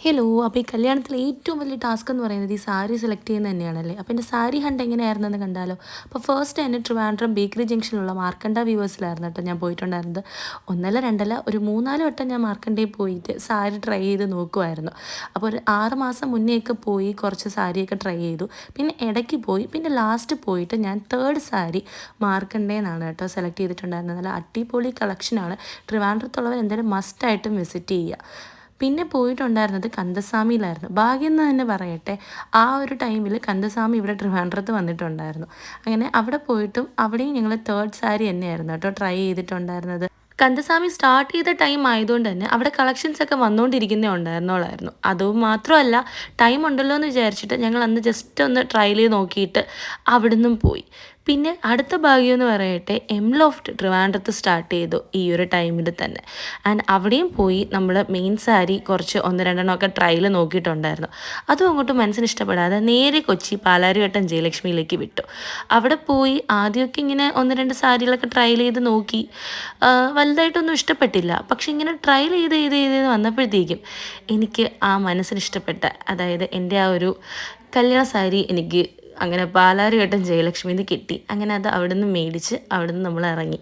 Hello. അപ്പോൾ ഈ കല്യാണത്തിലെ ഏറ്റവും വലിയ ടാസ്ക് എന്ന് പറയുന്നത് ഈ സാരി സെലക്ട് ചെയ്യുന്നത് തന്നെയാണല്ലേ. അപ്പോൾ എൻ്റെ സാരി ഹണ്ട് എങ്ങനെയായിരുന്നെന്ന് കണ്ടാലോ. അപ്പോൾ ഫസ്റ്റ് തന്നെ ട്രിവാൻഡ്രം ബേക്കറി ജംഗ്ഷനിലുള്ള മാർക്കണ്ട വ്യൂവേഴ്സിലായിരുന്നു കേട്ടോ ഞാൻ പോയിട്ടുണ്ടായിരുന്നത്. ഒന്നല്ല രണ്ടല്ല ഒരു 3-4 വട്ടം ഞാൻ മാർക്കണ്ടയിൽ പോയിട്ട് സാരി ട്രൈ ചെയ്ത് നോക്കുമായിരുന്നു. അപ്പോൾ ഒരു 6 മാസം മുന്നേയൊക്കെ പോയി കുറച്ച് സാരിയൊക്കെ ട്രൈ ചെയ്തു. പിന്നെ ഇടയ്ക്ക് പോയി, പിന്നെ ലാസ്റ്റ് പോയിട്ട് ഞാൻ തേർഡ് സാരി മാർക്കണ്ടയിൽ നിന്നാണ് കേട്ടോ സെലക്ട് ചെയ്തിട്ടുണ്ടായിരുന്നത്. നല്ല അടിപൊളി കളക്ഷനാണ്. ട്രിവാൻഡ്രത്തുള്ളവർ എന്തായാലും മസ്റ്റായിട്ടും വിസിറ്റ് ചെയ്യുക. പിന്നെ പോയിട്ടുണ്ടായിരുന്നത് കന്ദസ്വാമിയിലായിരുന്നു. ഭാഗ്യം എന്ന് തന്നെ പറയട്ടെ, ആ ഒരു ടൈമിൽ കന്ദസ്വാമി ഇവിടെ ട്രിവാൻഡ്രത്ത് വന്നിട്ടുണ്ടായിരുന്നു. അങ്ങനെ അവിടെ പോയിട്ടും അവിടെയും ഞങ്ങൾ തേർഡ് സാരി തന്നെയായിരുന്നു കേട്ടോ ട്രൈ ചെയ്തിട്ടുണ്ടായിരുന്നത്. കന്ദസ്വാമി സ്റ്റാർട്ട് ചെയ്ത ടൈം ആയതുകൊണ്ട് തന്നെ അവിടെ കളക്ഷൻസ് ഒക്കെ വന്നുകൊണ്ടിരിക്കുന്നേ ഉണ്ടായിരുന്നോളായിരുന്നു. അതും മാത്രമല്ല, ടൈം ഉണ്ടല്ലോ എന്ന് വിചാരിച്ചിട്ട് ഞങ്ങൾ അന്ന് ജസ്റ്റ് ഒന്ന് ട്രയൽ ചെയ്ത് നോക്കിയിട്ട് അവിടുന്നും പോയി. പിന്നെ അടുത്ത ഭാഗ്യം എന്ന് പറയട്ടെ, എം ലോഫ്റ്റ് ട്രിവാൻഡ്രത്ത് സ്റ്റാർട്ട് ചെയ്തു ഈ ഒരു ടൈമിൽ തന്നെ. ആൻഡ് അവിടെയും പോയി നമ്മൾ മെയിൻ സാരി കുറച്ച് 1-2 ട്രയൽ നോക്കിയിട്ടുണ്ടായിരുന്നു. അതും അങ്ങോട്ട് മനസ്സിന് ഇഷ്ടപ്പെടാതെ നേരെ കൊച്ചി പാലാരിവട്ടം ജയലക്ഷ്മിയിലേക്ക് വിട്ടു. അവിടെ പോയി ആദ്യമൊക്കെ ഇങ്ങനെ 1-2 സാരികളൊക്കെ ട്രയൽ ചെയ്ത് നോക്കി. വലുതായിട്ടൊന്നും ഇഷ്ടപ്പെട്ടില്ല. പക്ഷെ ഇങ്ങനെ ട്രയൽ ചെയ്ത് വന്നപ്പോഴത്തേക്കും എനിക്ക് ആ മനസ്സിന് ഇഷ്ടപ്പെട്ട, അതായത് എൻ്റെ ആ ഒരു കല്യാണ സാരി എനിക്ക് അങ്ങനെ പാലാരിവട്ടം ജയലക്ഷ്മിയിൽ നിന്ന് കിട്ടി. അങ്ങനെ അത് അവിടെ നിന്ന് മേടിച്ച് അവിടെ നിന്ന് നമ്മൾ ഇറങ്ങി.